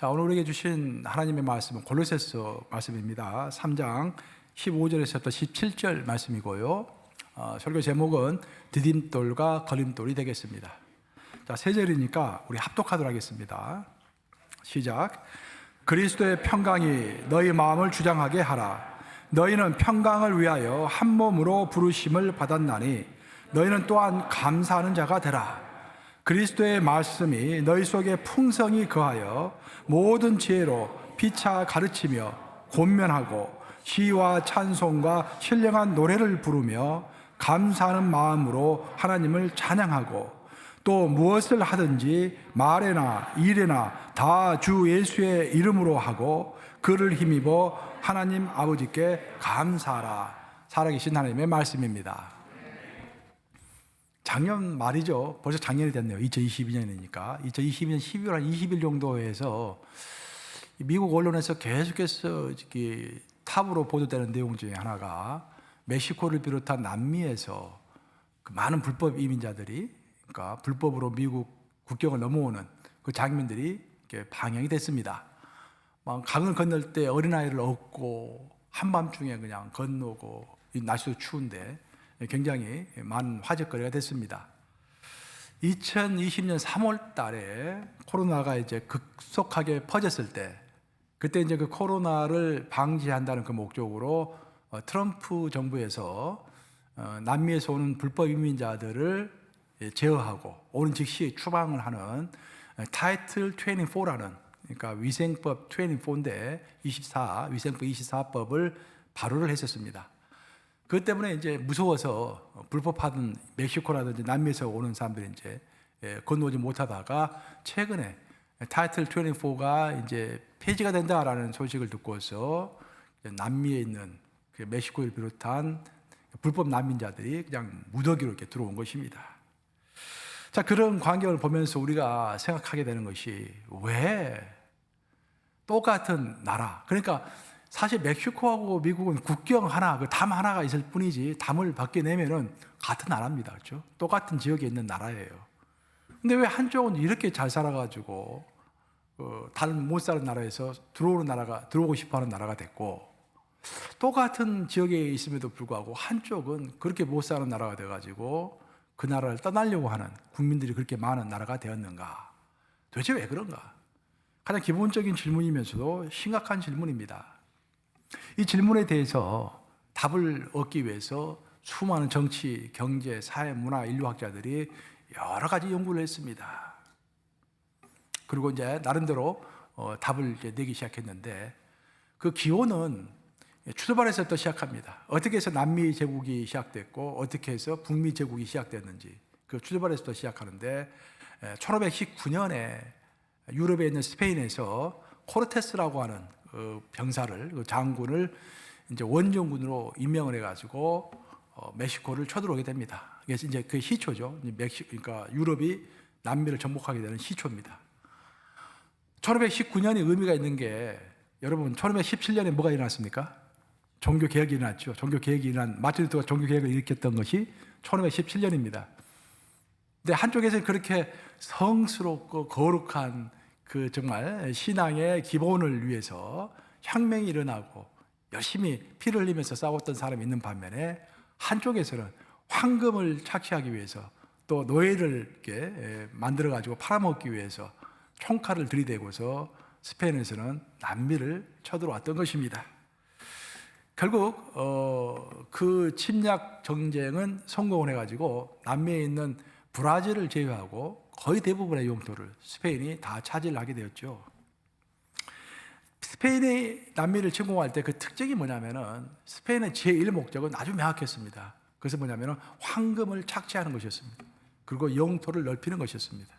자, 오늘 우리에게 주신 하나님의 말씀은 골로새서 말씀입니다. 3장 15절에서부터 17절 말씀이고요. 설교 제목은 디딤돌과 걸림돌이 되겠습니다. 자, 세 절이니까 우리 합독하도록 하겠습니다. 시작. 그리스도의 평강이 너희 마음을 주장하게 하라. 너희는 평강을 위하여 한 몸으로 부르심을 받았나니 너희는 또한 감사하는 자가 되라. 그리스도의 말씀이 너희 속에 풍성히 거하여 모든 지혜로 피차 가르치며 권면하고 시와 찬송과 신령한 노래를 부르며 감사하는 마음으로 하나님을 찬양하고 또 무엇을 하든지 말에나 일에나 다 주 예수의 이름으로 하고 그를 힘입어 하나님 아버지께 감사하라. 살아계신 하나님의 말씀입니다. 작년 말이죠. 벌써 작년이 됐네요. 2022년이니까 2022년 12월 한 20일 정도에서 미국 언론에서 계속해서 탑으로 보도되는 내용 중에 하나가 멕시코를 비롯한 남미에서 그 많은 불법 이민자들이, 그러니까 불법으로 미국 국경을 넘어오는 그 장면들이 이렇게 방영이 됐습니다. 막 강을 건널 때 어린아이를 업고 한밤중에 그냥 건너고, 이 날씨도 추운데 굉장히 많은 화제거리가 됐습니다. 2020년 3월 달에 코로나가 이제 급속하게 퍼졌을 때, 그때 이제 그 코로나를 방지한다는 그 목적으로 트럼프 정부에서 남미에서 오는 불법 이민자들을 제어하고 오는 즉시 추방을 하는 타이틀 24라는, 그러니까 위생법 24인데 24, 위생법 24법을 발효를 했었습니다. 그것 때문에 이제 무서워서 불법하던 멕시코라든지 남미에서 오는 사람들이 이제 건너오지 못하다가 최근에 타이틀 24가 이제 폐지가 된다라는 소식을 듣고서 남미에 있는 멕시코를 비롯한 불법 난민자들이 그냥 무더기로 이렇게 들어온 것입니다. 자, 그런 광경을 보면서 우리가 생각하게 되는 것이, 왜 똑같은 나라, 그러니까 사실 멕시코하고 미국은 국경 하나, 그 담 하나가 있을 뿐이지 담을 밖에 내면은 같은 나라입니다. 그렇죠? 똑같은 지역에 있는 나라예요. 근데 왜 한쪽은 이렇게 잘 살아가지고 다른 못 사는 나라에서 들어오고 싶어하는 나라가 됐고, 똑같은 지역에 있음에도 불구하고 한쪽은 그렇게 못 사는 나라가 돼가지고 그 나라를 떠나려고 하는 국민들이 그렇게 많은 나라가 되었는가? 도대체 왜 그런가? 가장 기본적인 질문이면서도 심각한 질문입니다. 이 질문에 대해서 답을 얻기 위해서 수많은 정치, 경제, 사회, 문화, 인류학자들이 여러 가지 연구를 했습니다. 그리고 이제 나름대로 답을 이제 내기 시작했는데, 그 기원은 출발에서부터 시작합니다. 어떻게 해서 남미 제국이 시작됐고 어떻게 해서 북미 제국이 시작됐는지 그 출발에서부터 시작하는데, 1519년에 유럽에 있는 스페인에서 코르테스라고 하는 병사를, 그 장군을 이제 원정군으로 임명을 해가지고 멕시코를 쳐들어오게 됩니다. 그래서 이제 그 시초죠. 그러니까 유럽이 남미를 정복하게 되는 시초입니다. 1519년이 의미가 있는 게, 여러분 1517년에 뭐가 일어났습니까? 종교 개혁이 일어났죠. 종교 개혁이 일어난, 마틴 루터가 종교 개혁을 일으켰던 것이 1517년입니다. 근데 한쪽에서는 그렇게 성스럽고 거룩한 그 정말 신앙의 기본을 위해서 혁명이 일어나고 열심히 피를 흘리면서 싸웠던 사람이 있는 반면에, 한쪽에서는 황금을 착취하기 위해서 또 노예를 이렇게 만들어 가지고 팔아먹기 위해서 총칼을 들이대고서 스페인에서는 남미를 쳐들어왔던 것입니다. 결국 그 침략 전쟁은 성공을 해가지고 남미에 있는 브라질을 제외하고 거의 대부분의 영토를 스페인이 다 차지를 하게 되었죠. 스페인이 남미를 침공할 때 그 특징이 뭐냐면은, 스페인의 제1 목적은 아주 명확했습니다. 그것은 뭐냐면은 황금을 착취하는 것이었습니다. 그리고 영토를 넓히는 것이었습니다.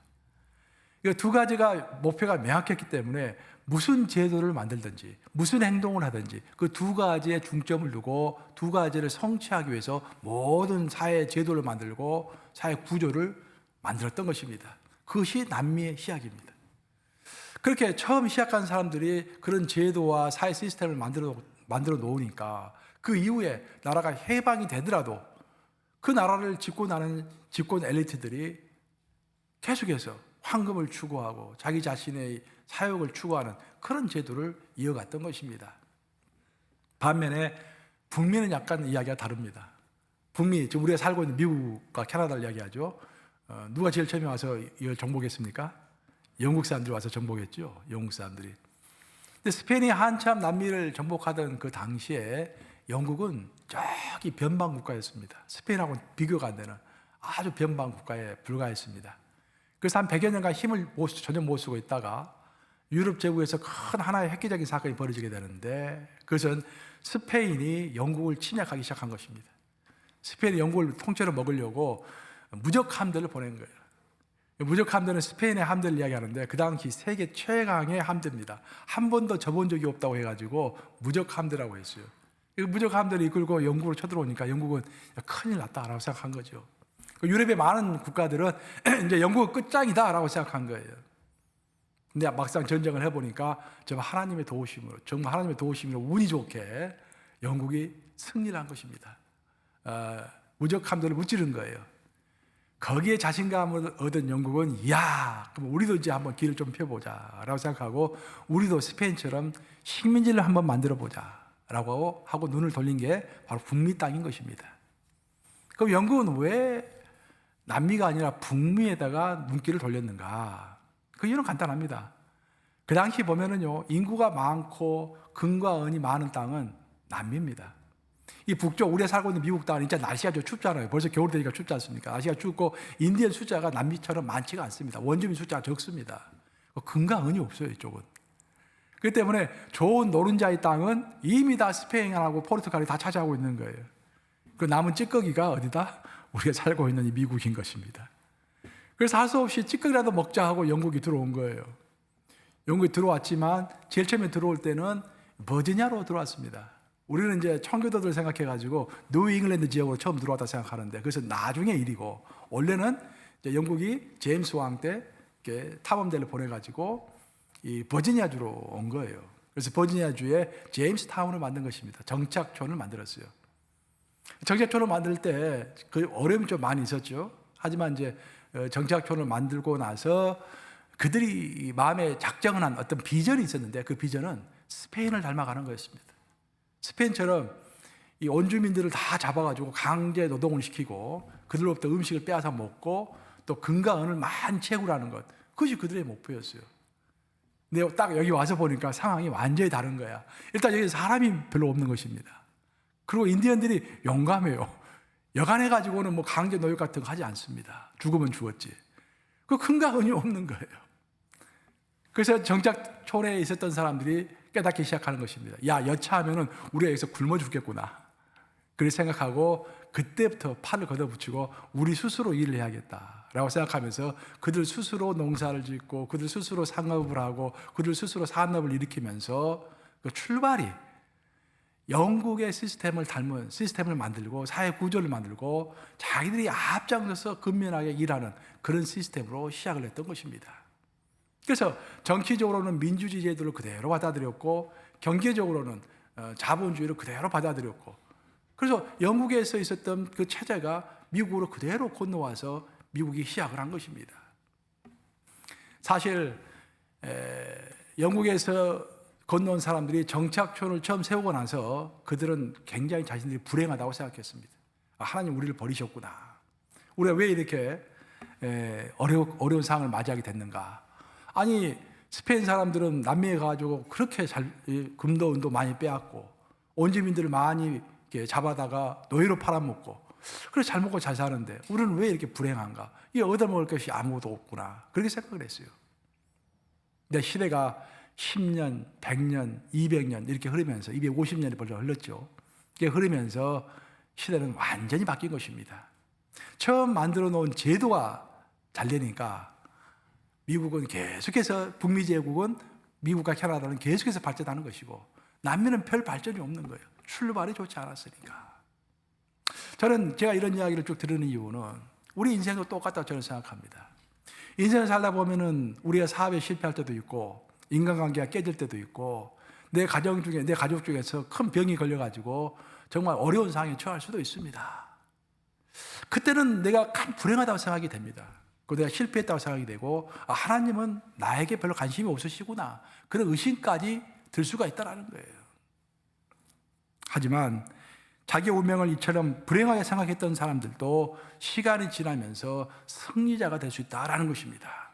이 두 가지가 목표가 명확했기 때문에 무슨 제도를 만들든지 무슨 행동을 하든지 그 두 가지에 중점을 두고 두 가지를 성취하기 위해서 모든 사회 제도를 만들고 사회 구조를 만들었던 것입니다. 그것이 남미의 시작입니다. 그렇게 처음 시작한 사람들이 그런 제도와 사회 시스템을 만들어 놓으니까 그 이후에 나라가 해방이 되더라도 그 나라를 집권하는 집권 엘리트들이 계속해서 황금을 추구하고 자기 자신의 사욕을 추구하는 그런 제도를 이어갔던 것입니다. 반면에 북미는 약간 이야기가 다릅니다. 북미, 지금 우리가 살고 있는 미국과 캐나다를 이야기하죠. 누가 제일 처음에 와서 이걸 정복했습니까? 영국 사람들이 와서 정복했죠. 영국 사람들이. 근데 스페인이 한참 남미를 정복하던 그 당시에 영국은 저기 변방 국가였습니다. 스페인하고는 비교가 안 되는 아주 변방 국가에 불과했습니다. 그래서 한 100여 년간 힘을 전혀 못 쓰고 있다가 유럽 제국에서 큰 하나의 획기적인 사건이 벌어지게 되는데, 그것은 스페인이 영국을 침략하기 시작한 것입니다. 스페인이 영국을 통째로 먹으려고 무적 함대를 보낸 거예요. 무적 함대는 스페인의 함대를 이야기하는데 그 당시 세계 최강의 함대입니다. 한 번도 접은 적이 없다고 해가지고 무적 함대라고 했어요. 무적 함대를 이끌고 영국으로 쳐들어오니까 영국은 큰일 났다라고 생각한 거죠. 유럽의 많은 국가들은 이제 영국은 끝장이다라고 생각한 거예요. 근데 막상 전쟁을 해보니까 정말 하나님의 도우심으로 운이 좋게 영국이 승리를 한 것입니다. 무적 함대를 무찌른 거예요. 거기에 자신감을 얻은 영국은 그럼 우리도 이제 한번 길을 좀 펴보자라고 생각하고 우리도 스페인처럼 식민지를 한번 만들어 보자라고 하고 눈을 돌린 게 바로 북미 땅인 것입니다. 그럼 영국은 왜 남미가 아니라 북미에다가 눈길을 돌렸는가? 그 이유는 간단합니다. 그 당시 보면은요, 인구가 많고 금과 은이 많은 땅은 남미입니다. 이 북쪽, 우리가 살고 있는 미국 땅은 진짜 날씨가 좀 춥잖아요. 벌써 겨울 되니까 춥지 않습니까? 날씨가 춥고 인디언 숫자가 남미처럼 많지가 않습니다. 원주민 숫자가 적습니다. 금과 은이 없어요, 이쪽은. 그렇기 때문에 좋은 노른자의 땅은 이미 다 스페인하고 포르투갈이 다 차지하고 있는 거예요. 그 남은 찌꺼기가 어디다? 우리가 살고 있는 이 미국인 것입니다. 그래서 할 수 없이 찌꺼기라도 먹자 하고 영국이 들어온 거예요. 영국이 들어왔지만 제일 처음에 들어올 때는 버지니아로 들어왔습니다. 우리는 이제 청교도들 생각해가지고 뉴 잉글랜드 지역으로 처음 들어왔다 생각하는데 그래서 나중에 일이고, 원래는 이제 영국이 제임스 왕 때 탐험대를 보내가지고 이 버지니아주로 온 거예요. 그래서 버지니아주에 제임스 타운을 만든 것입니다. 정착촌을 만들었어요. 정착촌을 만들 때 그 어려움이 좀 많이 있었죠. 하지만 이제 정착촌을 만들고 나서 그들이 마음에 작정을 한 어떤 비전이 있었는데 그 비전은 스페인을 닮아가는 거였습니다. 스페인처럼 이 원주민들을 다 잡아가지고 강제 노동을 시키고 그들로부터 음식을 빼앗아 먹고 또 금과 은을 많이 채굴하는 것, 그것이 그들의 목표였어요. 근데 딱 여기 와서 보니까 상황이 완전히 다른 거야. 일단 여기 사람이 별로 없는 것입니다. 그리고 인디언들이 용감해요. 여간해가지고는 뭐 강제 노역 같은 거 하지 않습니다. 죽으면 죽었지. 그 금과 은이 없는 거예요. 그래서 정착촌에 있었던 사람들이 깨닫기 시작하는 것입니다. 여차하면은 우리가 여기서 굶어 죽겠구나. 그렇게 생각하고 그때부터 팔을 걷어붙이고 우리 스스로 일을 해야겠다라고 생각하면서 그들 스스로 농사를 짓고 그들 스스로 상업을 하고 그들 스스로 산업을 일으키면서 그 출발이 영국의 시스템을 닮은 시스템을 만들고 사회 구조를 만들고 자기들이 앞장서서 근면하게 일하는 그런 시스템으로 시작을 했던 것입니다. 그래서 정치적으로는 민주주의 제도를 그대로 받아들였고 경제적으로는 자본주의를 그대로 받아들였고, 그래서 영국에서 있었던 그 체제가 미국으로 그대로 건너와서 미국이 시작을 한 것입니다. 사실 영국에서 건너온 사람들이 정착촌을 처음 세우고 나서 그들은 굉장히 자신들이 불행하다고 생각했습니다. 하나님 우리를 버리셨구나. 우리가 왜 이렇게 어려운 상황을 맞이하게 됐는가. 아니 스페인 사람들은 남미에 가가지고 그렇게 금도 은도 많이 빼앗고 원주민들을 많이 이렇게 잡아다가 노예로 팔아먹고 그래서 잘 먹고 잘 사는데 우리는 왜 이렇게 불행한가. 이 얻어먹을 것이 아무것도 없구나. 그렇게 생각을 했어요. 근데 시대가 10년, 100년, 200년 이렇게 흐르면서 250년이 벌써 흘렀죠. 이게 흐르면서 시대는 완전히 바뀐 것입니다. 처음 만들어 놓은 제도가 잘 되니까 미국은 계속해서, 북미 제국은 미국과 캐나다는 계속해서 발전하는 것이고 남미는 별 발전이 없는 거예요. 출발이 좋지 않았으니까. 저는 제가 이런 이야기를 쭉 들으는 이유는 우리 인생도 똑같다고 저는 생각합니다. 인생을 살다 보면은 우리가 사업에 실패할 때도 있고 인간관계가 깨질 때도 있고 내 가족 중에서 큰 병이 걸려가지고 정말 어려운 상황에 처할 수도 있습니다. 그때는 내가 참 불행하다고 생각이 됩니다. 그 내가 실패했다고 생각이 되고 하나님은 나에게 별로 관심이 없으시구나, 그런 의심까지 들 수가 있다는 거예요. 하지만 자기 운명을 이처럼 불행하게 생각했던 사람들도 시간이 지나면서 승리자가 될 수 있다는 것입니다.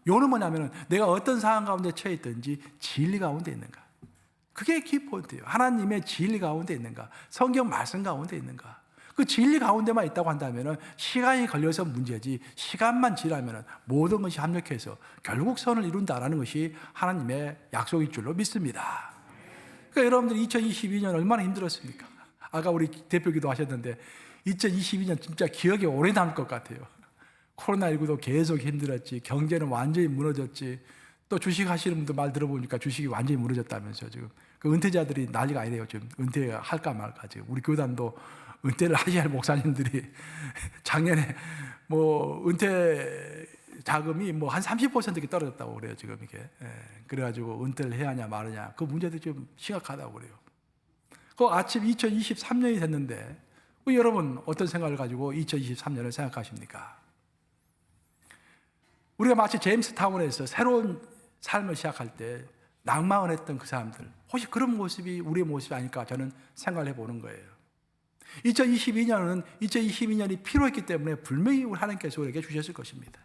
이거는 뭐냐면 내가 어떤 상황 가운데 처해 있든지 진리 가운데 있는가, 그게 키포인트예요. 하나님의 진리 가운데 있는가, 성경 말씀 가운데 있는가. 그 진리 가운데만 있다고 한다면 시간이 걸려서 문제지, 시간만 지나면 모든 것이 합력해서 결국 선을 이룬다는 것이 하나님의 약속일 줄로 믿습니다. 그러니까 여러분들 2022년 얼마나 힘들었습니까? 아까 우리 대표기도 하셨는데 2022년 진짜 기억에 오래 남을 것 같아요. 코로나19도 계속 힘들었지, 경제는 완전히 무너졌지, 또 주식 하시는 분들 말 들어보니까 주식이 완전히 무너졌다면서 지금 그 은퇴자들이 난리가 아니래요. 지금 은퇴할까 말까. 지금 우리 교단도 은퇴를 하셔야 할 목사님들이 작년에 뭐 은퇴 자금이 뭐 한 30% 떨어졌다고 그래요. 지금 이게. 그래가지고 은퇴를 해야 하냐 마느냐, 그 문제도 좀 심각하다고 그래요. 그 아침 2023년이 됐는데 여러분 어떤 생각을 가지고 2023년을 생각하십니까? 우리가 마치 제임스 타운에서 새로운 삶을 시작할 때 낭만을 했던 그 사람들, 혹시 그런 모습이 우리의 모습이 아닐까 저는 생각을 해보는 거예요. 2022년이 필요했기 때문에 분명히 하나님께서 우리에게 주셨을 것입니다.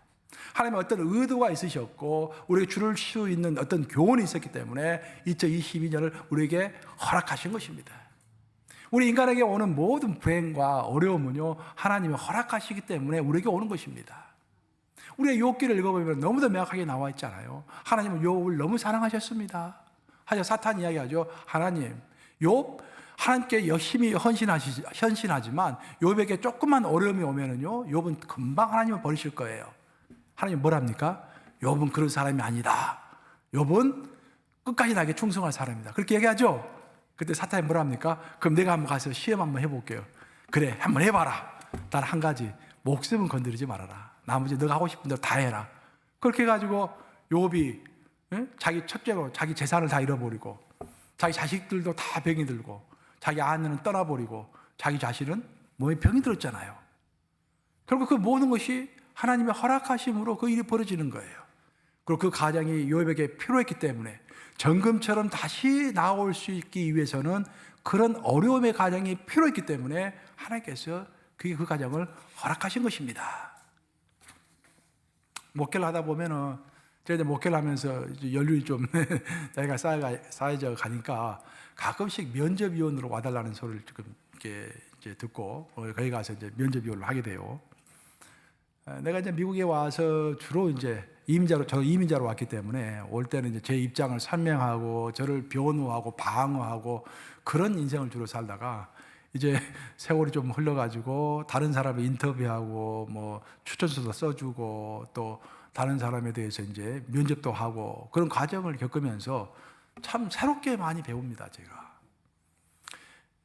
하나님의 어떤 의도가 있으셨고 우리에게 줄을 수 있는 어떤 교훈이 있었기 때문에 2022년을 우리에게 허락하신 것입니다. 우리 인간에게 오는 모든 불행과 어려움은요, 하나님이 허락하시기 때문에 우리에게 오는 것입니다. 우리의 욥기를 읽어보면 너무도 명확하게 나와 있잖아요. 하나님은 욥을 너무 사랑하셨습니다. 하여 사탄 이야기하죠. 하나님, 욥 하나님께 열심히 헌신하지만 욥에게 조금만 어려움이 오면은요, 욥은 금방 하나님을 버리실 거예요. 하나님 뭐랍니까? 욥은 그런 사람이 아니다. 욥은 끝까지 나에게 충성할 사람이다. 그렇게 얘기하죠. 그때 사탄이 뭐랍니까? 그럼 내가 한번 가서 시험 한번 해볼게요. 그래, 한번 해봐라. 단 한 가지, 목숨은 건드리지 말아라. 나머지 너가 하고 싶은 대로 다 해라. 그렇게 해가지고 욥이 자기 첫째로 자기 재산을 다 잃어버리고, 자기 자식들도 다 병이 들고, 자기 아내는 떠나버리고, 자기 자신은 몸에 병이 들었잖아요. 결국 그 모든 것이 하나님의 허락하심으로 그 일이 벌어지는 거예요. 그리고 그 가정이 욥에게 필요했기 때문에 정금처럼 다시 나올 수 있기 위해서는 그런 어려움의 가정이 필요했기 때문에 하나님께서 그 가정을 허락하신 것입니다. 목회를 하다 보면은 제가 목회를 하면서 연륜이 좀 자기가 쌓여져 가니까 가끔씩 면접위원으로 와달라는 소리를 지금 이렇게 이제 듣고 거기 가서 이제 면접위원을 하게 돼요. 내가 이제 미국에 와서 주로 이제 저 이민자로 왔기 때문에 올 때는 이제 제 입장을 설명하고 저를 변호하고 방어하고 그런 인생을 주로 살다가 이제 세월이 좀 흘러가지고 다른 사람을 인터뷰하고 뭐 추천서도 써주고 또 다른 사람에 대해서 이제 면접도 하고 그런 과정을 겪으면서 참 새롭게 많이 배웁니다. 제가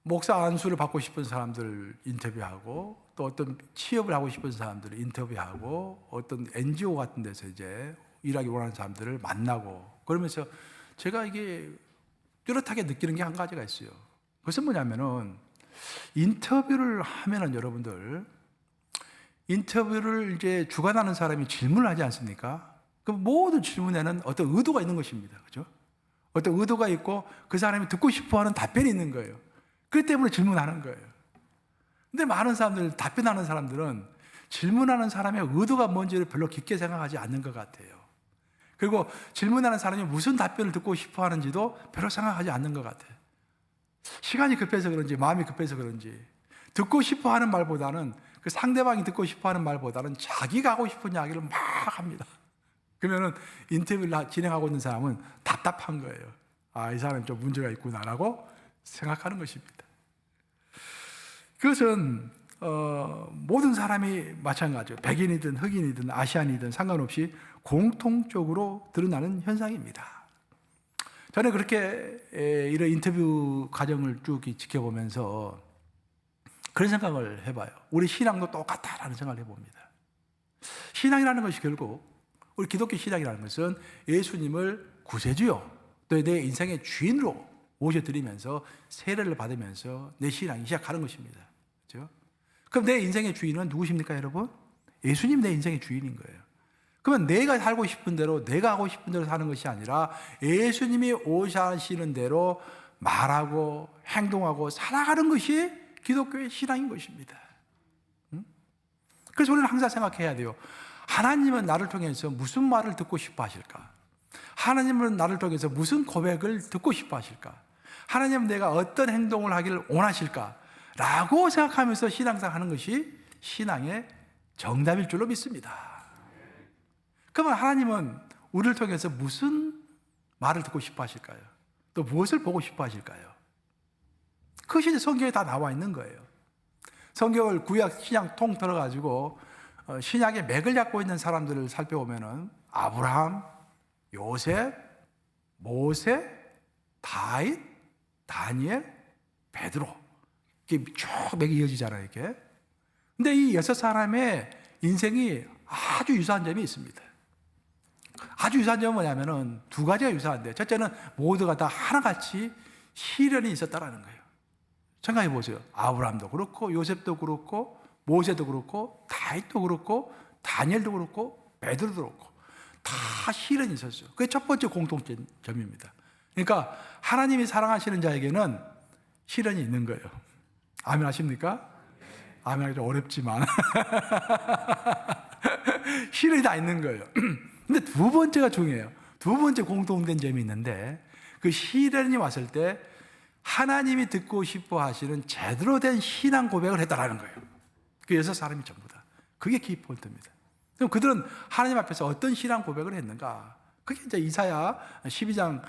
목사 안수를 받고 싶은 사람들 인터뷰하고 또 어떤 취업을 하고 싶은 사람들을 인터뷰하고 어떤 NGO 같은 데서 이제 일하기 원하는 사람들을 만나고 그러면서 제가 이게 뚜렷하게 느끼는 게 한 가지가 있어요. 그것은 뭐냐면은 인터뷰를 하면은 여러분들 인터뷰를 이제 주관하는 사람이 질문을 하지 않습니까? 그 모든 질문에는 어떤 의도가 있는 것입니다. 그죠? 어떤 의도가 있고 그 사람이 듣고 싶어 하는 답변이 있는 거예요. 그렇기 때문에 질문하는 거예요. 근데 많은 사람들, 답변하는 사람들은 질문하는 사람의 의도가 뭔지를 별로 깊게 생각하지 않는 것 같아요. 그리고 질문하는 사람이 무슨 답변을 듣고 싶어 하는지도 별로 생각하지 않는 것 같아요. 시간이 급해서 그런지 마음이 급해서 그런지 듣고 싶어 하는 말보다는 그 상대방이 듣고 싶어 하는 말보다는 자기가 하고 싶은 이야기를 막 합니다. 그러면은 인터뷰를 진행하고 있는 사람은 답답한 거예요. 아, 이 사람이 좀 문제가 있구나라고 생각하는 것입니다. 그것은 모든 사람이 마찬가지예요. 백인이든 흑인이든 아시안이든 상관없이 공통적으로 드러나는 현상입니다. 저는 그렇게 이런 인터뷰 과정을 쭉 지켜보면서 그런 생각을 해봐요. 우리 신앙도 똑같다라는 생각을 해봅니다. 신앙이라는 것이 결국 우리 기독교 신앙이라는 것은 예수님을 구세주요 또 내 인생의 주인으로 모셔드리면서 세례를 받으면서 내 신앙이 시작하는 것입니다. 그렇죠? 그럼 내 인생의 주인은 누구십니까, 여러분? 예수님이 내 인생의 주인인 거예요. 그러면 내가 살고 싶은 대로, 내가 하고 싶은 대로 사는 것이 아니라 예수님이 오시는 대로 말하고 행동하고 살아가는 것이 기독교의 신앙인 것입니다. 그래서 우리는 항상 생각해야 돼요. 하나님은 나를 통해서 무슨 말을 듣고 싶어 하실까? 하나님은 나를 통해서 무슨 고백을 듣고 싶어 하실까? 하나님은 내가 어떤 행동을 하기를 원하실까? 라고 생각하면서 신앙생활 하는 것이 신앙의 정답일 줄로 믿습니다. 그러면 하나님은 우리를 통해서 무슨 말을 듣고 싶어 하실까요? 또 무엇을 보고 싶어 하실까요? 그것이 이제 성경에 다 나와 있는 거예요. 성경을 구약, 신약 통틀어가지고 신약의 맥을 잡고 있는 사람들을 살펴보면은 아브라함, 요셉, 모세, 다윗, 다니엘, 베드로 이렇게 쭉 맥이 이어지잖아요. 이렇게. 근데 이 6사람의 인생이 아주 유사한 점이 있습니다. 아주 유사한 점은 뭐냐면은 두 가지가 유사한데, 첫째는 모두가 다 하나같이 시련이 있었다라는 거예요. 생각해 보세요. 아브라함도 그렇고 요셉도 그렇고 모세도 그렇고 다윗도 그렇고 다니엘도 그렇고 베드로도 그렇고 다 시련이 있었어요. 그게 첫 번째 공통점입니다. 그러니까 하나님이 사랑하시는 자에게는 시련이 있는 거예요. 아멘 하십니까? 아멘 하기 좀 어렵지만 시련이 다 있는 거예요. 근데 두 번째가 중요해요. 두 번째 공통된 점이 있는데, 그 시련이 왔을 때 하나님이 듣고 싶어 하시는 제대로 된 신앙 고백을 했다라는 거예요. 그 6사람이 전부 다. 그게 키포인트입니다. 그럼 그들은 하나님 앞에서 어떤 신앙 고백을 했는가? 그게 이제 이사야 12장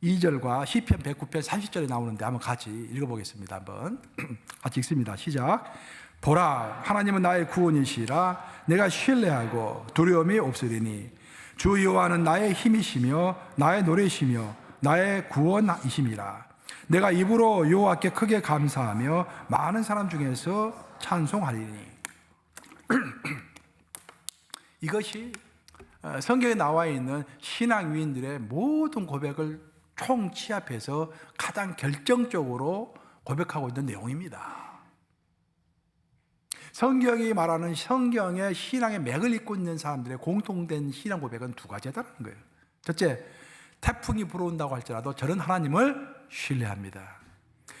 2절과 시편 109편 30절에 나오는데 한번 같이 읽어보겠습니다. 한번 같이 읽습니다. 시작. 보라, 하나님은 나의 구원이시라. 내가 신뢰하고 두려움이 없으리니 주 여호와는 나의 힘이시며 나의 노래시며 나의 구원이심이라. 내가 입으로 여호와께 크게 감사하며 많은 사람 중에서 찬송하리니. 이것이 성경에 나와 있는 신앙 위인들의 모든 고백을 총치합해서 가장 결정적으로 고백하고 있는 내용입니다. 성경이 말하는 성경의 신앙의 맥을 잇고 있는 사람들의 공통된 신앙 고백은 두 가지다라는 거예요. 첫째, 태풍이 불어온다고 할지라도 저는 하나님을 신뢰합니다.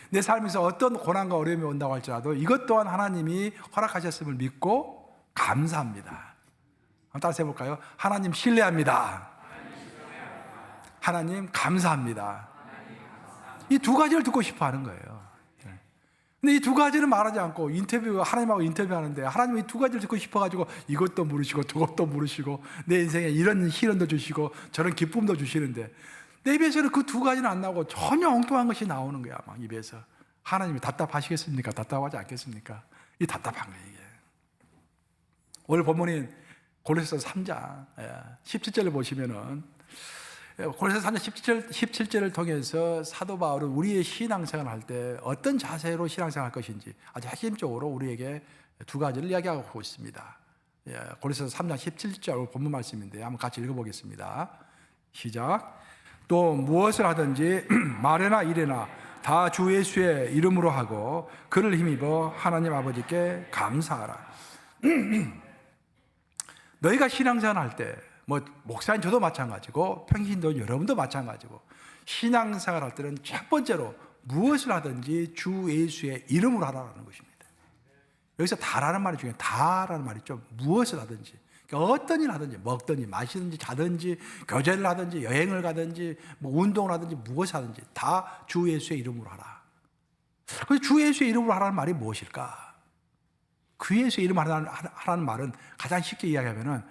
내 삶에서 어떤 고난과 어려움이 온다고 할지라도 이것 또한 하나님이 허락하셨음을 믿고 감사합니다. 한번 따라서 해볼까요? 하나님 신뢰합니다. 하나님 감사합니다. 이 두 가지를 듣고 싶어 하는 거예요. 근데 이 두 가지는 말하지 않고 하나님하고 인터뷰하는데, 하나님이 이 두 가지를 듣고 싶어가지고 이것도 물으시고 저것도 물으시고 내 인생에 이런 시련도 주시고 저런 기쁨도 주시는데 내 입에서는 그 두 가지는 안 나오고 전혀 엉뚱한 것이 나오는 거야. 막 입에서. 하나님이 답답하시겠습니까? 답답하지 않겠습니까? 이 답답한 거예요, 이게. 오늘 본문인 고린도서 3장 17절을 보시면은, 고린도서 3장 17절을 통해서 사도 바울은 우리의 신앙생활을 할 때 어떤 자세로 신앙생활을 할 것인지 아주 핵심적으로 우리에게 두 가지를 이야기하고 있습니다. 고린도서 3장 17절 본문 말씀인데 한번 같이 읽어보겠습니다. 시작. 또 무엇을 하든지 말이나 일이나 다 주 예수의 이름으로 하고 그를 힘입어 하나님 아버지께 감사하라. 너희가 신앙생활 할 때, 목사님 저도 마찬가지고 평신도 여러분도 마찬가지고 신앙생활 할 때는 첫 번째로 무엇을 하든지 주 예수의 이름으로 하라는 것입니다. 여기서 다라는 말이 중요해요. 다라는 말이 좀 무엇을 하든지, 그러니까 어떤 일 하든지, 먹든지 마시든지 자든지 교제를 하든지 여행을 가든지 운동을 하든지 무엇을 하든지 다 주 예수의 이름으로 하라. 그래서 주 예수의 이름으로 하라는 말이 무엇일까? 그 예수의 이름으로 하라는 말은 가장 쉽게 이야기하면은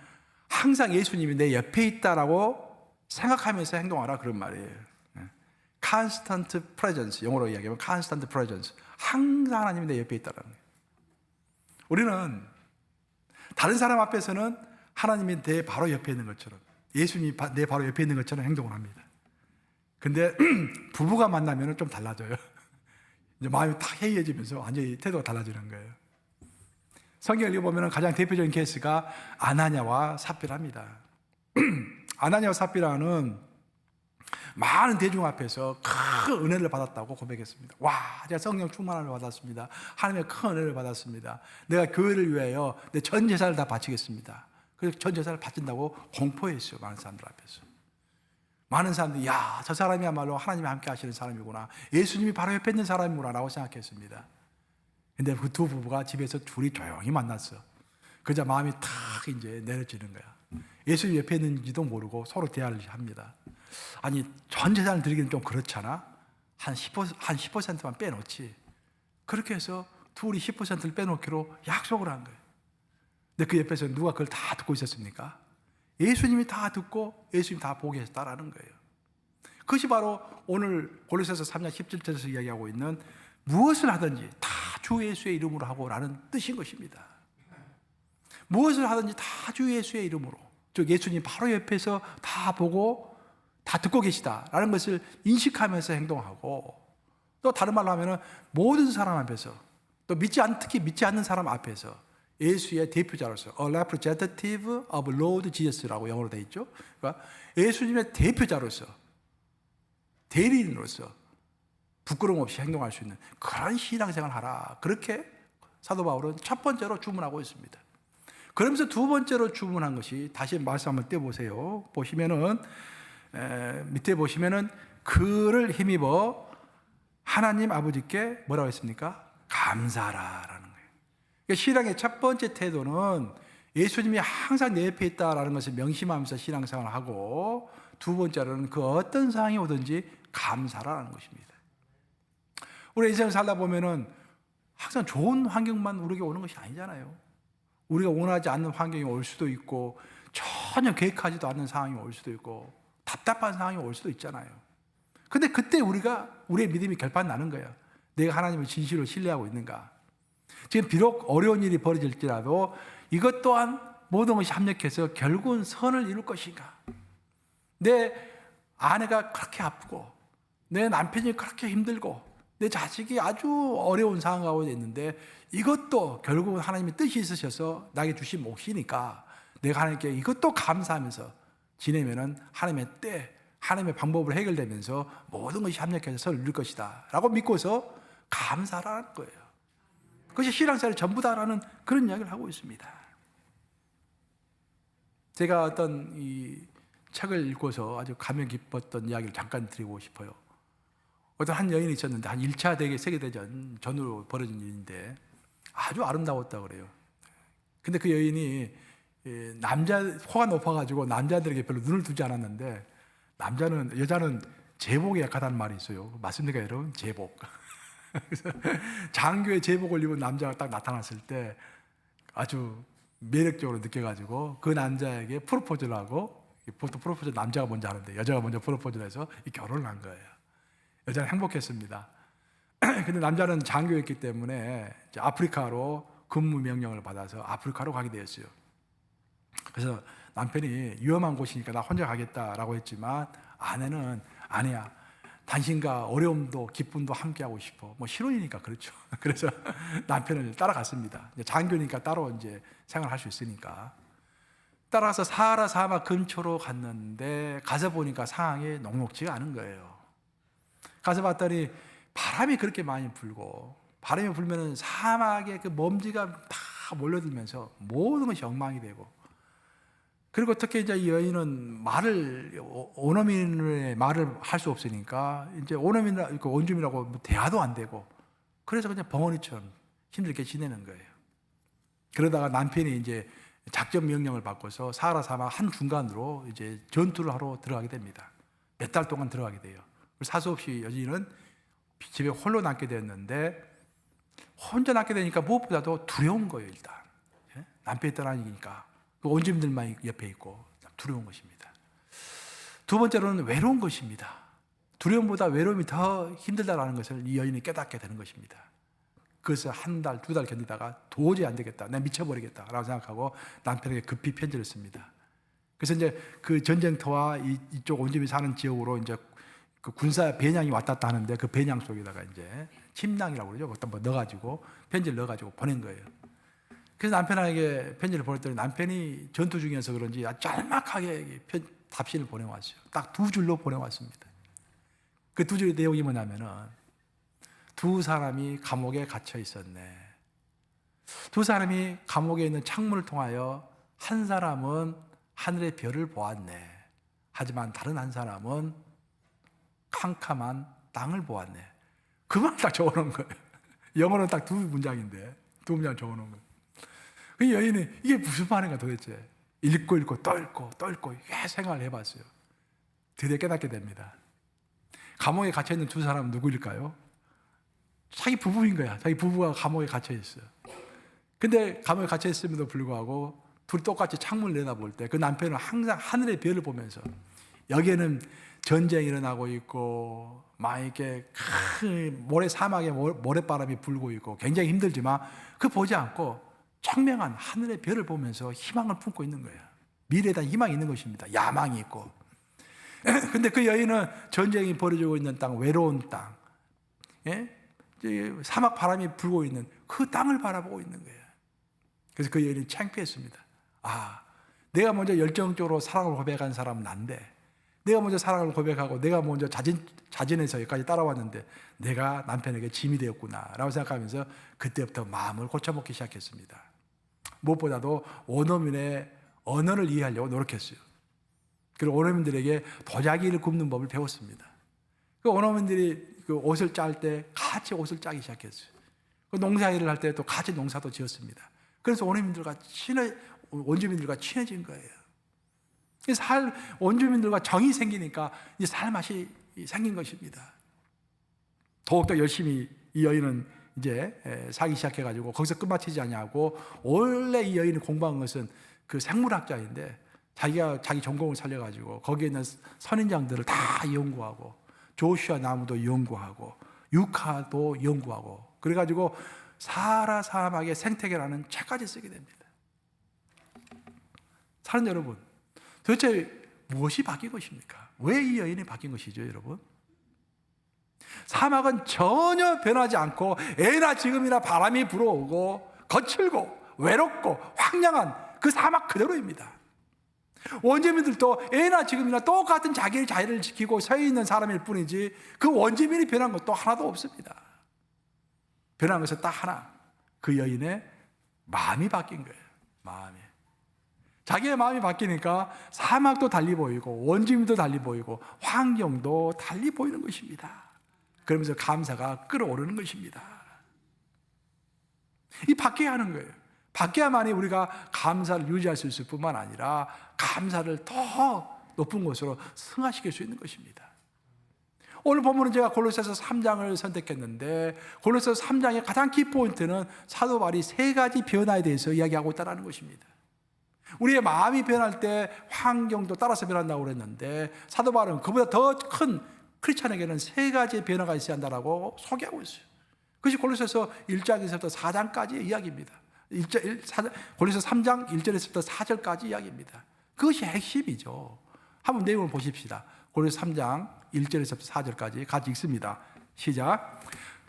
항상 예수님이 내 옆에 있다라고 생각하면서 행동하라, 그런 말이에요. Constant presence, 영어로 이야기하면 constant presence. 항상 하나님이 내 옆에 있다라는 거예요. 우리는 다른 사람 앞에서는 하나님이 내 바로 옆에 있는 것처럼, 예수님이 내 바로 옆에 있는 것처럼 행동을 합니다. 근데 부부가 만나면 좀 달라져요. 이제 마음이 탁 해이해지면서 완전히 태도가 달라지는 거예요. 성경을 읽어보면 가장 대표적인 케이스가 아나니아와 삽비라입니다. 아나니아와 삽비라는 많은 대중 앞에서 큰 은혜를 받았다고 고백했습니다. 와, 제가 성령 충만함을 받았습니다. 하나님의 큰 은혜를 받았습니다. 내가 교회를 위하여 내 전 재산을 다 바치겠습니다. 그래서 전 재산을 바친다고 공포했어요. 많은 사람들 앞에서. 많은 사람들이 야, 저 사람이야말로 하나님이 함께 하시는 사람이구나, 예수님이 바로 옆에 있는 사람이구나 라고 생각했습니다. 근데 그 두 부부가 집에서 둘이 조용히 만났어. 그러자 마음이 탁 이제 내려지는 거야. 예수님 옆에 있는지도 모르고 서로 대화를 합니다. 아니, 전 재산을 드리기는 좀 그렇잖아. 한 10%만 빼놓지. 그렇게 해서 둘이 10%를 빼놓기로 약속을 한 거예요. 근데 그 옆에서 누가 그걸 다 듣고 있었습니까? 예수님이 다 듣고 예수님이 다 보게 했다라는 거예요. 그것이 바로 오늘 골로새서 3장 17절에서 이야기하고 있는 무엇을 하든지 다 주 예수의 이름으로 하고라는 뜻인 것입니다. 무엇을 하든지 다 주 예수의 이름으로, 즉 예수님 바로 옆에서 다 보고 다 듣고 계시다라는 것을 인식하면서 행동하고, 또 다른 말로 하면은 모든 사람 앞에서, 또 특히 믿지 않는 사람 앞에서 예수의 대표자로서 A representative of Lord Jesus라고 영어로 되어 있죠. 그러니까 예수님의 대표자로서, 대리인으로서 부끄러움 없이 행동할 수 있는 그런 신앙생활을 하라. 그렇게 사도 바울은 첫 번째로 주문하고 있습니다. 그러면서 두 번째로 주문한 것이, 다시 말씀 한번 떼보세요. 보시면은 밑에 보시면은 그를 힘입어 하나님 아버지께 뭐라고 했습니까? 감사하라라는 거예요. 그러니까 신앙의 첫 번째 태도는 예수님이 항상 내 옆에 있다라는 것을 명심하면서 신앙생활을 하고, 두 번째로는 그 어떤 상황이 오든지 감사라는 것입니다. 우리 인생을 살다 보면은 항상 좋은 환경만 우리에게 오는 것이 아니잖아요. 우리가 원하지 않는 환경이 올 수도 있고, 전혀 계획하지도 않는 상황이 올 수도 있고, 답답한 상황이 올 수도 있잖아요. 근데 그때 우리의 믿음이 결판 나는 거예요. 내가 하나님을 진실로 신뢰하고 있는가. 지금 비록 어려운 일이 벌어질지라도 이것 또한 모든 것이 합력해서 결국은 선을 이룰 것인가. 내 아내가 그렇게 아프고, 내 남편이 그렇게 힘들고, 내 자식이 아주 어려운 상황 가운데 있는데, 이것도 결국은 하나님의 뜻이 있으셔서 나에게 주신 몫이니까 내가 하나님께 이것도 감사하면서 지내면은 하나님의 때, 하나님의 방법으로 해결되면서 모든 것이 합력해서 선을 이룰 것이다 라고 믿고서 감사라는 거예요. 그것이 신앙생활의 전부다라는 그런 이야기를 하고 있습니다. 제가 어떤 이 책을 읽고서 아주 감명 깊었던 이야기를 잠깐 드리고 싶어요. 어떤 한 여인이 있었는데, 한 1차 세계대전 전후로 벌어진 일인데 아주 아름다웠다고 그래요. 근데 그 여인이 호가 높아가지고 남자들에게 별로 눈을 두지 않았는데, 여자는 제복에 약하다는 말이 있어요. 맞습니까, 여러분? 제복. 그래서 장교의 제복을 입은 남자가 딱 나타났을 때 아주 매력적으로 느껴가지고 그 남자에게 프로포즈를 하고, 보통 프로포즈 남자가 먼저 하는데 여자가 먼저 프로포즈를 해서 결혼을 한 거예요. 여자는 행복했습니다. 근데 남자는 장교였기 때문에 아프리카로 근무 명령을 받아서 아프리카로 가게 되었어요. 그래서 남편이 위험한 곳이니까 나 혼자 가겠다라고 했지만, 아내는 아니야, 당신과 어려움도 기쁨도 함께하고 싶어. 뭐 신혼이니까 그렇죠. 그래서 남편을 따라갔습니다. 장교니까 따로 이제 생활할 수 있으니까 따라가서 사하라 사막 근처로 갔는데, 가서 보니까 상황이 녹록지가 않은 거예요. 가서 봤더니 바람이 그렇게 많이 불고, 바람이 불면은 사막에 그 먼지가 다 몰려들면서 모든 것이 엉망이 되고, 그리고 특히 이제 이 여인은 원어민의 말을 할 수 없으니까 이제 원주민하고 대화도 안 되고, 그래서 그냥 벙어리처럼 힘들게 지내는 거예요. 그러다가 남편이 이제 작전 명령을 받고서 사하라 사막 한 중간으로 이제 전투를 하러 들어가게 됩니다. 몇 달 동안 들어가게 돼요. 사수 없이 여인은 집에 홀로 남게 되었는데, 혼자 남게 되니까 무엇보다도 두려운 거예요. 일단 남편이 떠나니까 원주민들만 옆에 있고 두려운 것입니다. 두 번째로는 외로운 것입니다. 두려움보다 외로움이 더 힘들다라는 것을 이 여인이 깨닫게 되는 것입니다. 그래서 한 달, 두 달 견디다가 도저히 안 되겠다, 내가 미쳐버리겠다라고 생각하고 남편에게 급히 편지를 씁니다. 그래서 이제 그 전쟁터와 이쪽 원주민이 사는 지역으로 이제 그 군사 배낭이 왔다 갔다 하는데, 그 배낭 속에다가 이제 침낭이라고 그러죠. 거기다 뭐 넣어가지고 편지를 넣어가지고 보낸 거예요. 그래서 남편에게 편지를 보냈더니 남편이 전투 중이어서 그런지 짤막하게 답신을 보내왔어요. 딱 2줄로 보내왔습니다. 그 두 줄의 내용이 뭐냐면은 두 사람이 감옥에 갇혀 있었네. 두 사람이 감옥에 있는 창문을 통하여 한 사람은 하늘의 별을 보았네. 하지만 다른 한 사람은 캄캄한 땅을 보았네. 그만 딱 적어놓은 거예요. 영어는 딱 두 문장인데 두 문장 적어놓은 거예요. 그 여인이 이게 무슨 말인가 도대체. 읽고 또 읽고 또 읽고 꽤 생각을 해봤어요. 드디어 깨닫게 됩니다. 감옥에 갇혀있는 두 사람은 누구일까요? 자기 부부인 거야. 자기 부부가 감옥에 갇혀있어요. 근데 감옥에 갇혀있음에도 불구하고 둘이 똑같이 창문을 내다볼 때 그 남편은 항상 하늘의 별을 보면서 여기에는 전쟁이 일어나고 있고 막 이렇게 큰 사막에 모래바람이 불고 있고 굉장히 힘들지만 그 보지 않고 청명한 하늘의 별을 보면서 희망을 품고 있는 거예요. 미래에 대한 희망이 있는 것입니다. 야망이 있고. 근데 그 여인은 전쟁이 벌어지고 있는 땅, 외로운 땅, 예? 사막 바람이 불고 있는 그 땅을 바라보고 있는 거예요. 그래서 그 여인이 창피했습니다. 아, 내가 먼저 열정적으로 사랑을 고백한 사람은 난데, 내가 먼저 사랑을 고백하고 내가 먼저 자진해서 여기까지 따라왔는데 내가 남편에게 짐이 되었구나 라고 생각하면서 그때부터 마음을 고쳐먹기 시작했습니다. 무엇보다도 원어민의 언어를 이해하려고 노력했어요. 그리고 원어민들에게 도자기를 굽는 법을 배웠습니다. 그 원어민들이 그 옷을 짤 때 같이 옷을 짜기 시작했어요. 그 농사일을 할 때 또 같이 농사도 지었습니다. 그래서 원주민들과 친해진 거예요. 원주민들과 정이 생기니까 이제 살 맛이 생긴 것입니다. 더욱더 열심히 이 여인은 이제 살기 시작해가지고 거기서 끝마치지 않냐고 원래 이 여인이 공부한 것은 그 생물학자인데 자기가 자기 전공을 살려가지고 거기에 있는 선인장들을 다 연구하고 조슈아 나무도 연구하고 유카도 연구하고 그래가지고 사하라 사막의 생태계라는 책까지 쓰게 됩니다. 사는 여러분, 도대체 무엇이 바뀐 것입니까? 왜 이 여인이 바뀐 것이죠, 여러분? 사막은 전혀 변하지 않고 애나 지금이나 바람이 불어오고 거칠고 외롭고 황량한 그 사막 그대로입니다. 원주민들도 애나 지금이나 똑같은 자기의 자유를 지키고 서 있는 사람일 뿐이지 그 원주민이 변한 것도 하나도 없습니다. 변한 것은 딱 하나, 그 여인의 마음이 바뀐 거예요. 마음이. 자기의 마음이 바뀌니까 사막도 달리 보이고 원주민도 달리 보이고 환경도 달리 보이는 것입니다. 그러면서 감사가 끌어오르는 것입니다. 이 바뀌어야 하는 거예요. 바뀌어야만이 우리가 감사를 유지할 수 있을 뿐만 아니라 감사를 더 높은 곳으로 승화시킬 수 있는 것입니다. 오늘 본문은 제가 골로새서 3장을 선택했는데 골로새서 3장의 가장 키포인트는 사도 바울이 세 가지 변화에 대해서 이야기하고 있다는 것입니다. 우리의 마음이 변할 때 환경도 따라서 변한다고 그랬는데 사도 바울은 그보다 더 큰 크리스찬에게는 세 가지의 변화가 있어야 한다고 소개하고 있어요. 그것이 골로새서 1장에서부터 4장까지의 이야기입니다. 골로새서 3장 1절에서부터 4절까지 이야기입니다. 그것이 핵심이죠. 한번 내용을 보십시다. 골로새서 3장 1절에서부터 4절까지 같이 읽습니다. 시작.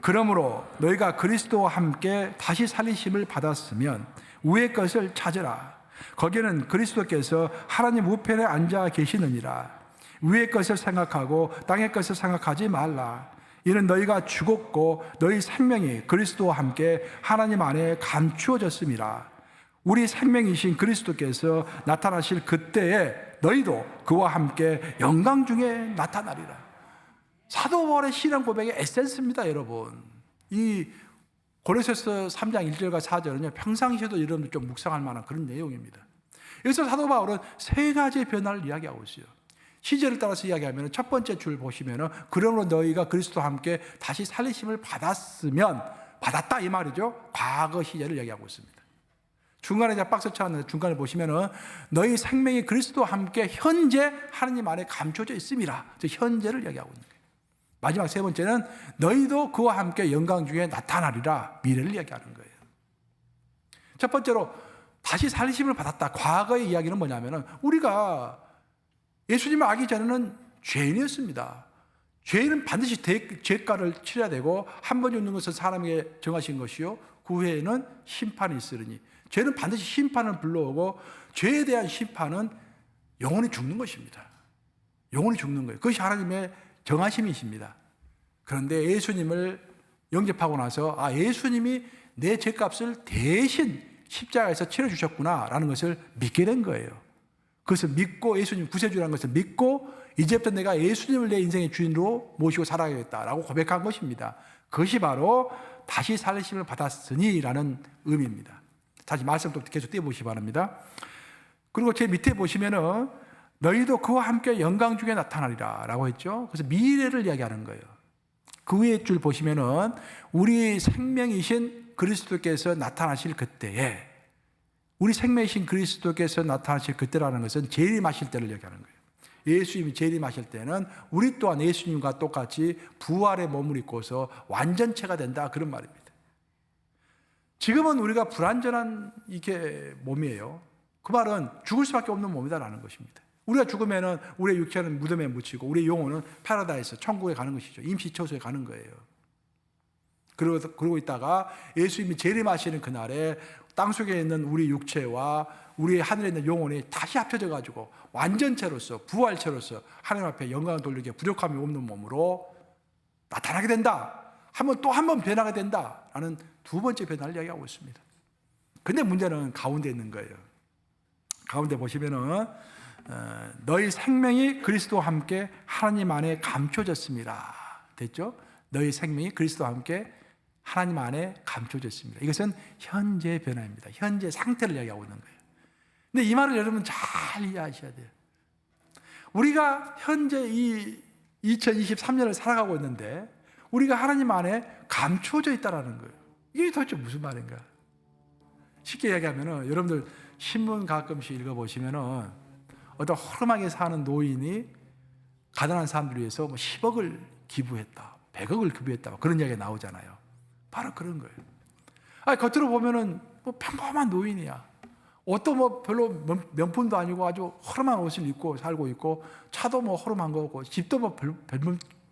그러므로 너희가 그리스도와 함께 다시 살리심을 받았으면 위의 것을 찾으라. 거기에는 그리스도께서 하나님 우편에 앉아 계시느니라. 위의 것을 생각하고 땅의 것을 생각하지 말라. 이는 너희가 죽었고 너희 생명이 그리스도와 함께 하나님 안에 감추어졌음이라. 우리 생명이신 그리스도께서 나타나실 그때에 너희도 그와 함께 영광 중에 나타나리라. 사도 바울의 신앙 고백의 에센스입니다, 여러분. 이 골로새서 3장 1절과 4절은요, 평상시에도 여러분들 좀 묵상할 만한 그런 내용입니다. 여기서 사도 바울은 세 가지의 변화를 이야기하고 있어요. 시제를 따라서 이야기하면 첫 번째 줄 보시면 그러므로 너희가 그리스도와 함께 다시 살리심을 받았으면, 받았다 이 말이죠. 과거 시제를 이야기하고 있습니다. 중간에 제가 박스 쳐놨는데 중간에 보시면은 너희 생명이 그리스도와 함께 현재 하나님 안에 감춰져 있음이라. 현재를 이야기하고 있는 거예요. 마지막 세 번째는 너희도 그와 함께 영광 중에 나타나리라. 미래를 이야기하는 거예요. 첫 번째로 다시 살리심을 받았다. 과거의 이야기는 뭐냐면은 우리가 예수님을 알기 전에는 죄인이었습니다. 죄인은 반드시 죄가를 치러야 되고 한 번 죽는 것은 사람에게 정하신 것이요 그 후에는 심판이 있으리니 죄는 반드시 심판을 불러오고 죄에 대한 심판은 영원히 죽는 것입니다. 영원히 죽는 거예요. 그것이 하나님의 정하심이십니다. 그런데 예수님을 영접하고 나서 예수님이 내 죄값을 대신 십자가에서 치러주셨구나라는 것을 믿게 된 거예요. 그것을 믿고 예수님 구세주라는 것을 믿고 이제부터 내가 예수님을 내 인생의 주인으로 모시고 살아야겠다라고 고백한 것입니다. 그것이 바로 다시 살리심을 받았으니라는 의미입니다. 다시 말씀 또 계속 떼어보시기 바랍니다. 그리고 제 밑에 보시면은 너희도 그와 함께 영광 중에 나타나리라 라고 했죠. 그래서 미래를 이야기하는 거예요. 그 위에 줄 보시면은 우리 생명이신 그리스도께서 나타나실 그때에, 우리 생명이신 그리스도께서 나타나실 그때라는 것은 재림하실 때를 얘기하는 거예요. 예수님이 재림하실 때는 우리 또한 예수님과 똑같이 부활의 몸을 입고서 완전체가 된다, 그런 말입니다. 지금은 우리가 불완전한 이게 몸이에요. 그 말은 죽을 수밖에 없는 몸이다라는 것입니다. 우리가 죽으면은 우리의 육체는 무덤에 묻히고 우리의 영혼은 파라다이스, 천국에 가는 것이죠. 임시처소에 가는 거예요. 그러고 있다가 예수님이 재림하시는 그날에 땅속에 있는 우리 육체와 우리 하늘에 있는 영혼이 다시 합쳐져 가지고 완전체로서, 부활체로서 하나님 앞에 영광을 돌리기에 부족함이 없는 몸으로 나타나게 된다. 또 한 번 변화가 된다라는 두 번째 변화를 이야기하고 있습니다. 근데 문제는 가운데 있는 거예요. 가운데 보시면은 너희 생명이 그리스도와 함께 하나님 안에 감춰졌습니다. 됐죠? 너희 생명이 그리스도와 함께 하나님 안에 감춰졌습니다. 이것은 현재 변화입니다. 현재 상태를 이야기하고 있는 거예요. 근데 이 말을 여러분 잘 이해하셔야 돼요. 우리가 현재 이 2023년을 살아가고 있는데 우리가 하나님 안에 감춰져 있다는 거예요. 이게 도대체 무슨 말인가? 쉽게 얘기하면은 여러분들 신문 가끔씩 읽어보시면은 어떤 허름하게 사는 노인이 가난한 사람들 위해서 10억을 기부했다, 100억을 기부했다, 그런 이야기가 나오잖아요. 바로 그런 거예요. 겉으로 보면은 평범한 노인이야. 옷도 별로 명품도 아니고 아주 허름한 옷을 입고 살고 있고, 차도 허름한 거고, 집도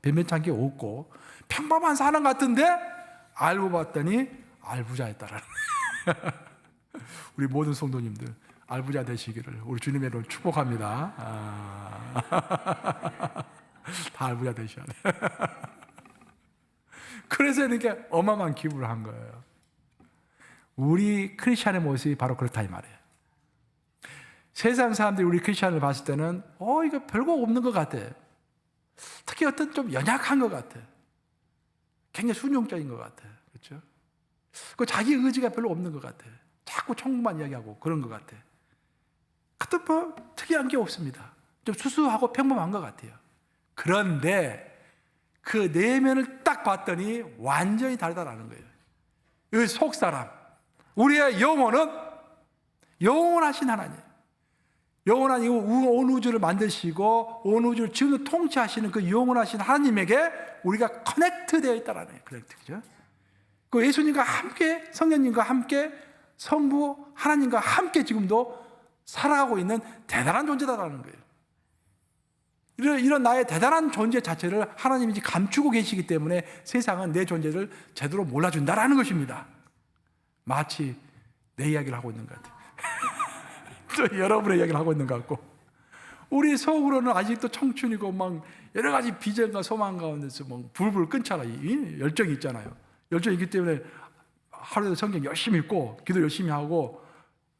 변변찮게 없고, 평범한 사람 같은데 알고 봤더니 알부자였다라는 거예요. 우리 모든 성도님들 알부자 되시기를 우리 주님의 이름으로 축복합니다. 다 알부자 되셔야 돼요. 그래서 이렇게 어마어마한 기부를 한 거예요. 우리 크리스찬의 모습이 바로 그렇다 이 말이에요. 세상 사람들이 우리 크리스찬을 봤을 때는 이거 별거 없는 것 같아. 특히 어떤 좀 연약한 것 같아. 굉장히 순종적인 것 같아. 그렇죠? 그 자기 의지가 별로 없는 것 같아. 자꾸 천국만 이야기하고 그런 것 같아. 그것도 특이한 게 없습니다. 좀 수수하고 평범한 것 같아요. 그런데 그 내면을 딱 봤더니 완전히 다르다라는 거예요. 이 속사람, 우리의 영혼은 영원하신 하나님, 영원한 이 온 우주를 만드시고 온 우주를 지금 통치하시는 그 영원하신 하나님에게 우리가 커넥트 되어 있다라는 거예요. 커넥트죠. 그 예수님과 함께, 성령님과 함께, 성부 하나님과 함께 지금도 살아가고 있는 대단한 존재다라는 거예요. 이런 나의 대단한 존재 자체를 하나님이 감추고 계시기 때문에 세상은 내 존재를 제대로 몰라준다라는 것입니다. 마치 내 이야기를 하고 있는 것 같아요. 또 여러분의 이야기를 하고 있는 것 같고, 우리 속으로는 아직도 청춘이고 막 여러 가지 비전과 소망 가운데서 막 불불 끓잖아. 열정이 있잖아요. 열정이 있기 때문에 하루에도 성경 열심히 읽고 기도 열심히 하고,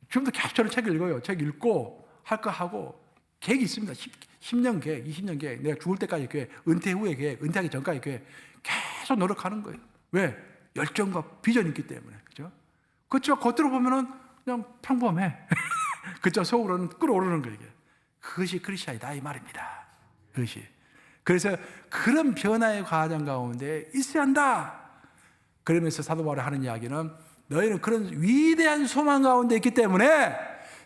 지금도 계속 저는 책 읽어요. 책 읽고 할 거 하고, 계획이 있습니다. 10년 계획, 20년 계획, 내가 죽을 때까지 계획, 은퇴 후에 계획, 은퇴하기 전까지 계획, 계속 노력하는 거예요. 왜? 열정과 비전이 있기 때문에. 그죠? 그렇죠. 겉으로 보면은 그냥 평범해. 그렇죠. 속으로는 끓어오르는 거예요. 그것이 크리스찬이다 이 말입니다. 그것이. 그래서 그런 변화의 과정 가운데 있어야 한다. 그러면서 사도 바울이 하는 이야기는 너희는 그런 위대한 소망 가운데 있기 때문에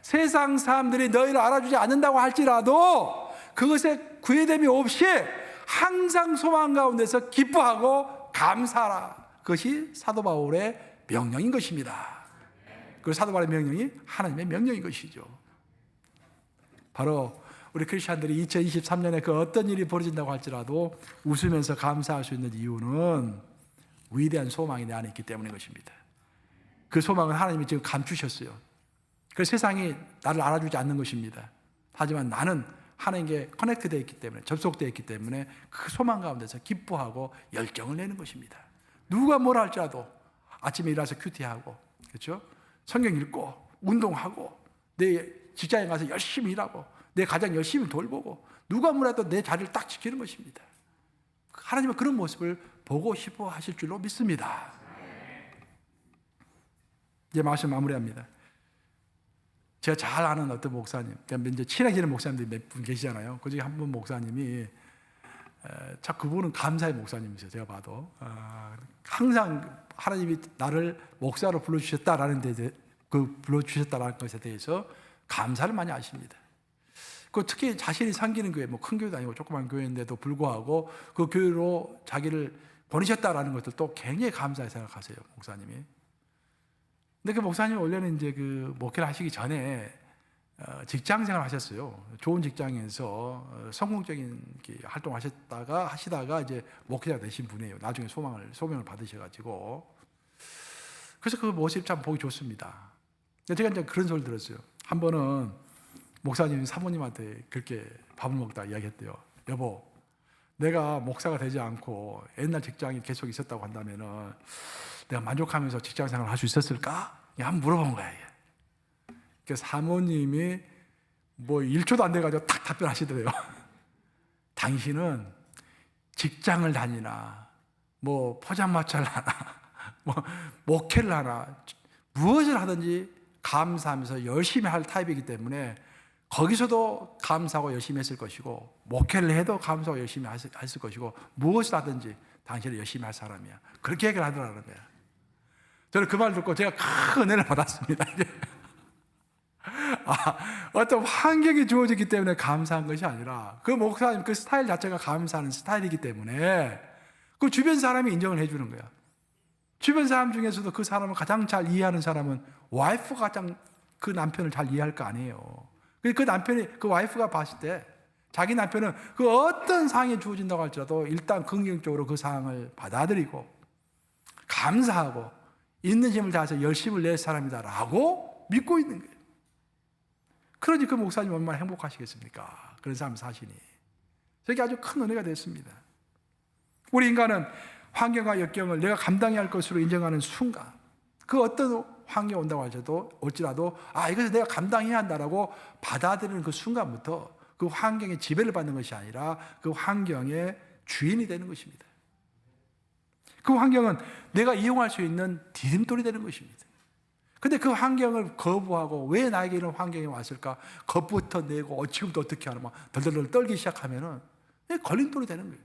세상 사람들이 너희를 알아주지 않는다고 할지라도 그것에 구애됨이 없이 항상 소망 가운데서 기뻐하고 감사하라. 그것이 사도 바울의 명령인 것입니다. 그 사도 바울의 명령이 하나님의 명령인 것이죠. 바로 우리 크리스찬들이 2023년에 그 어떤 일이 벌어진다고 할지라도 웃으면서 감사할 수 있는 이유는 위대한 소망이 내 안에 있기 때문인 것입니다. 그 소망은 하나님이 지금 감추셨어요. 그래서 세상이 나를 알아주지 않는 것입니다. 하지만 나는 하나님께 커넥트되어 있기 때문에, 접속되어 있기 때문에 그 소망 가운데서 기뻐하고 열정을 내는 것입니다. 누가 뭐라 할지라도 아침에 일어나서 큐티하고, 그렇죠? 성경 읽고 운동하고 내 직장에 가서 열심히 일하고 내 가정 열심히 돌보고 누가 뭐라도 내 자리를 딱 지키는 것입니다. 하나님은 그런 모습을 보고 싶어 하실 줄로 믿습니다. 이제 말씀 마무리합니다. 제가 잘 아는 어떤 목사님, 이제 친해지는 목사님들이 몇 분 계시잖아요. 그 중에 한 분 목사님이, 참 그분은 감사의 목사님이세요. 제가 봐도 항상 하나님이 나를 목사로 불러주셨다라는 불러주셨다라는 것에 대해서 감사를 많이 하십니다. 그 특히 자신이 섬기는 교회, 뭐 큰 교회도 아니고 조그만 교회인데도 불구하고 그 교회로 자기를 보내셨다라는 것들 또 굉장히 감사히 생각하세요, 목사님이. 근데 그 목사님이 원래는 이제 그 목회를 하시기 전에 직장 생활을 하셨어요. 좋은 직장에서 성공적인 활동을 하시다가 이제 목회자가 되신 분이에요. 나중에 소명을 받으셔가지고. 그래서 그 모습 참 보기 좋습니다. 제가 이제 그런 소리를 들었어요. 한 번은 목사님이 사모님한테 그렇게 밥을 먹다가 이야기했대요. 여보, 내가 목사가 되지 않고 옛날 직장이 계속 있었다고 한다면은 내가 만족하면서 직장 생활을 할 수 있었을까? 한번 물어본 거야. 그 사모님이 뭐 1초도 안 돼가지고 탁 답변하시더래요. 당신은 직장을 다니나, 뭐 포장마차를 하나, 뭐 목회를 하나, 무엇을 하든지 감사하면서 열심히 할 타입이기 때문에 거기서도 감사하고 열심히 했을 것이고, 목회를 해도 감사하고 열심히 했을 것이고, 무엇을 하든지 당신은 열심히 할 사람이야. 그렇게 얘기를 하더라는 거야. 저는 그 말 듣고 제가 큰 은혜를 받았습니다. 어떤 환경이 주어졌기 때문에 감사한 것이 아니라 그 목사님 그 스타일 자체가 감사하는 스타일이기 때문에 그 주변 사람이 인정을 해주는 거야. 주변 사람 중에서도 그 사람을 가장 잘 이해하는 사람은 와이프가 가장 그 남편을 잘 이해할 거 아니에요. 그 남편이, 그 와이프가 봤을 때 자기 남편은 그 어떤 상황이 주어진다고 할지라도 일단 긍정적으로 그 상황을 받아들이고 감사하고 있는 힘을 다해서 열심을 낼 사람이다라고 믿고 있는 거예요. 그러니 그 목사님 얼마나 행복하시겠습니까? 그런 사람 사시니. 저게 아주 큰 은혜가 됐습니다. 우리 인간은 환경과 역경을 내가 감당해야 할 것으로 인정하는 순간, 그 어떤 환경이 온다고 할지라도 이것을 내가 감당해야 한다라고 받아들이는 그 순간부터 그 환경에 지배를 받는 것이 아니라 그 환경의 주인이 되는 것입니다. 그 환경은 내가 이용할 수 있는 디딤돌이 되는 것입니다. 근데 그 환경을 거부하고 왜 나에게 이런 환경이 왔을까? 겁부터 내고 지금도 어떻게 하나 막 덜덜덜 떨기 시작하면은 걸림돌이 되는 거예요.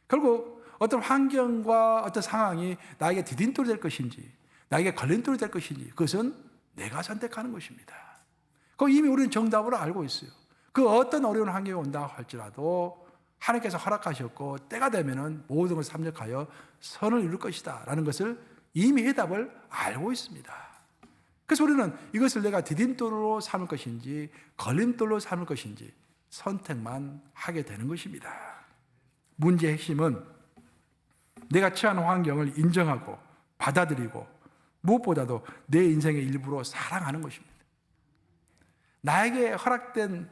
결국 어떤 환경과 어떤 상황이 나에게 디딤돌이 될 것인지 나에게 걸림돌이 될 것인지 그것은 내가 선택하는 것입니다. 그 이미 우리는 정답으로 알고 있어요. 그 어떤 어려운 환경이 온다 할지라도 하나님께서 허락하셨고 때가 되면은 모든 것을 삽력하여 선을 이룰 것이다 라는 것을 이미 해답을 알고 있습니다. 그래서 우리는 이것을 내가 디딤돌로 삼을 것인지 걸림돌로 삼을 것인지 선택만 하게 되는 것입니다. 문제의 핵심은 내가 처한 환경을 인정하고 받아들이고 무엇보다도 내 인생의 일부로 사랑하는 것입니다. 나에게 허락된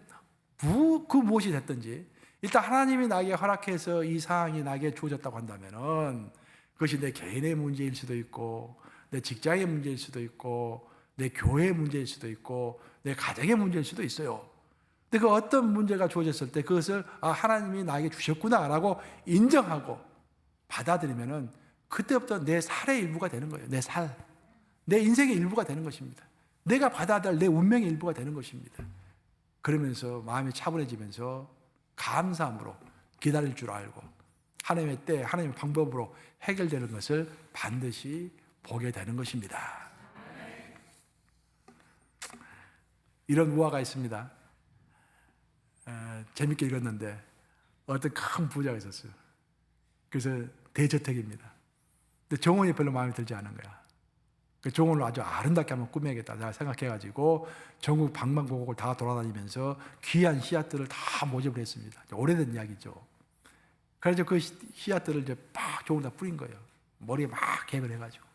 그 무엇이 됐든지 일단 하나님이 나에게 허락해서 이 상황이 나에게 주어졌다고 한다면 그것이 내 개인의 문제일 수도 있고 내 직장의 문제일 수도 있고 내 교회의 문제일 수도 있고 내 가정의 문제일 수도 있어요. 근데 그 어떤 문제가 주어졌을 때 그것을 하나님이 나에게 주셨구나라고 인정하고 받아들이면은 그때부터 내 삶의 일부가 되는 거예요. 내 인생의 일부가 되는 것입니다. 내가 받아들일 내 운명의 일부가 되는 것입니다. 그러면서 마음이 차분해지면서 감사함으로 기다릴 줄 알고 하나님의 때, 하나님의 방법으로 해결되는 것을 반드시 보게 되는 것입니다. 이런 우화가 있습니다. 재밌게 읽었는데 어떤 큰 부자가 있었어요. 그래서 대저택입니다. 근데 정원이 별로 마음에 들지 않은 거야. 그 정원을 아주 아름답게 한번 꾸며야겠다 생각해가지고 전국 방방곡곡을 다 돌아다니면서 귀한 씨앗들을 다 모집을 했습니다. 오래된 이야기죠. 그래서 그 씨앗들을 이제 막 조금 뿌린 거예요. 머리에 막 개를 해가지고.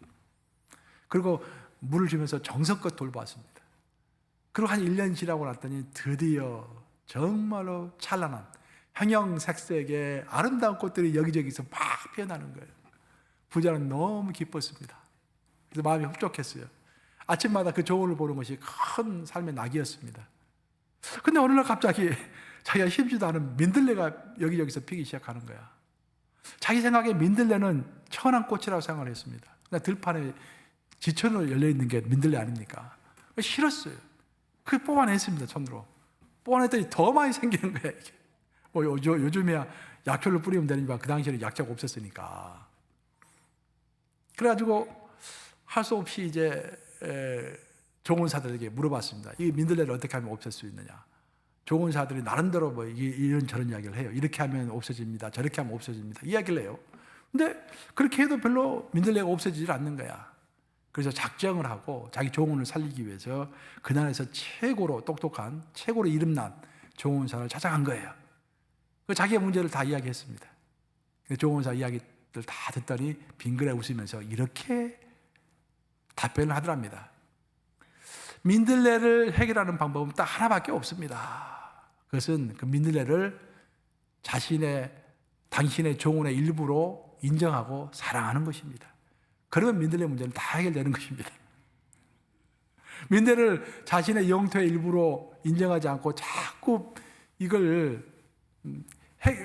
그리고 물을 주면서 정성껏 돌보았습니다. 그리고 한 1년 지나고 났더니 드디어 정말로 찬란한 형형색색의 아름다운 꽃들이 여기저기서 막 피어나는 거예요. 부자는 너무 기뻤습니다. 그래서 마음이 흡족했어요. 아침마다 그 종을 보는 것이 큰 삶의 낙이었습니다. 근데 어느 날 갑자기 자기가 심지도 않은 민들레가 여기저기서 피기 시작하는 거야. 자기 생각에 민들레는 천한 꽃이라고 생각을 했습니다. 들판에 지천으로 열려있는 게 민들레 아닙니까? 싫었어요. 그 뽑아냈습니다, 손으로. 뽑아냈더니 더 많이 생기는 거야, 이게. 요즘에야 약효를 뿌리면 되니까 그 당시에는 약자가 없었으니까. 그래가지고 할 수 없이 이제 종원사들에게 물어봤습니다. 이 민들레를 어떻게 하면 없앨 수 있느냐? 종원사들이 나름대로 뭐 이런 저런 이야기를 해요. 이렇게 하면 없어집니다. 저렇게 하면 없어집니다. 이야기를 해요. 근데 그렇게 해도 별로 민들레가 없어지질 않는 거야. 그래서 작정을 하고 자기 종원을 살리기 위해서 그날에서 최고로 똑똑한, 최고로 이름난 종원사를 찾아간 거예요. 그 자기의 문제를 다 이야기했습니다. 종원사 이야기들 다 듣더니 빙그레 웃으면서 이렇게 답변을 하더랍니다. 민들레를 해결하는 방법은 딱 하나밖에 없습니다. 그것은 그 민들레를 당신의 종원의 일부로 인정하고 사랑하는 것입니다. 그러면 민들레 문제는 다 해결되는 것입니다. 민들레를 자신의 영토의 일부로 인정하지 않고 자꾸 이걸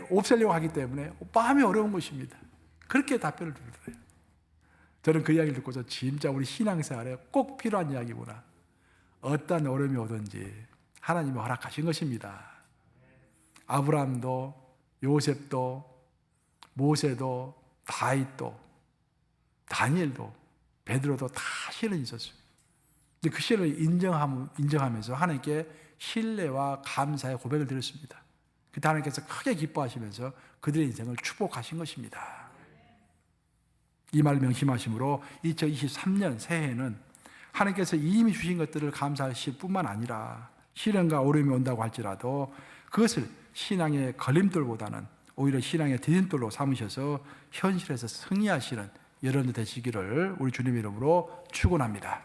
없애려고 하기 때문에 마음이 어려운 것입니다. 그렇게 답변을 드리더래요. 저는 그 이야기를 듣고서 진짜 우리 신앙생활에 꼭 필요한 이야기구나. 어떤 어려움이 오든지 하나님이 허락하신 것입니다. 아브라함도 요셉도 모세도 다윗도 다니엘도 베드로도 다 시련이 있었어요. 근데 그 시련을 인정하면서 하나님께 신뢰와 감사의 고백을 드렸습니다. 그때 하나님께서 크게 기뻐하시면서 그들의 인생을 축복하신 것입니다. 이 말을 명심하심으로 2023년 새해에는 하나님께서 이미 주신 것들을 감사하실 뿐만 아니라 시련과 어려움이 온다고 할지라도 그것을 신앙의 걸림돌보다는 오히려 신앙의 디딤돌로 삼으셔서 현실에서 승리하시는 여러분들 되시기를 우리 주님 이름으로 축원합니다.